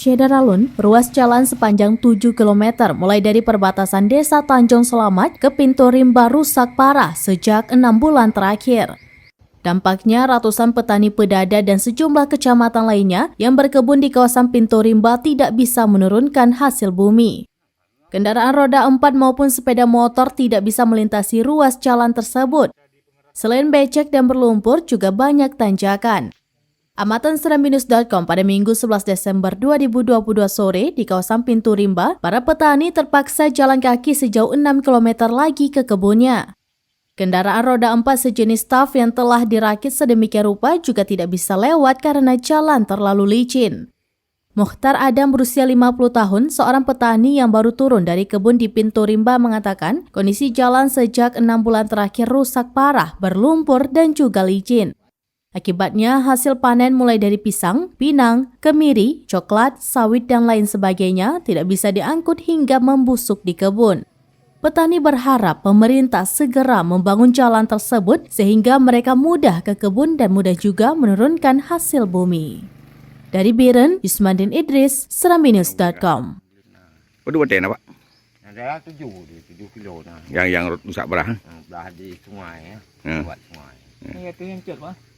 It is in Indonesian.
Syedaralun, ruas jalan sepanjang 7 km mulai dari perbatasan Desa Tanjung Selamat ke Pintu Rimba rusak parah sejak 6 bulan terakhir. Dampaknya ratusan petani pedada dan sejumlah kecamatan lainnya yang berkebun di kawasan Pintu Rimba tidak bisa menurunkan hasil bumi. Kendaraan roda 4 maupun sepeda motor tidak bisa melintasi ruas jalan tersebut. Selain becek dan berlumpur, juga banyak tanjakan. Amatan seramnews.com pada Minggu 11 Desember 2022 sore di kawasan Pintu Rimba, para petani terpaksa jalan kaki sejauh 6 km lagi ke kebunnya. Kendaraan roda 4 sejenis TAF yang telah dirakit sedemikian rupa juga tidak bisa lewat karena jalan terlalu licin. Mukhtar Adam berusia 50 tahun, seorang petani yang baru turun dari kebun di Pintu Rimba mengatakan kondisi jalan sejak 6 bulan terakhir rusak parah, berlumpur dan juga licin. Akibatnya hasil panen mulai dari pisang, pinang, kemiri, coklat, sawit dan lain sebagainya tidak bisa diangkut hingga membusuk di kebun. Petani berharap pemerintah segera membangun jalan tersebut sehingga mereka mudah ke kebun dan mudah juga menurunkan hasil bumi. Dari Biren, Yusmandin Idris, seramnews.com. Dua tena, Pak. Ada 7 kilo nah. Yang rusak berah. Belah di sungai ya. Hmm. Buat sungai. Ini itu yang jet, Pak.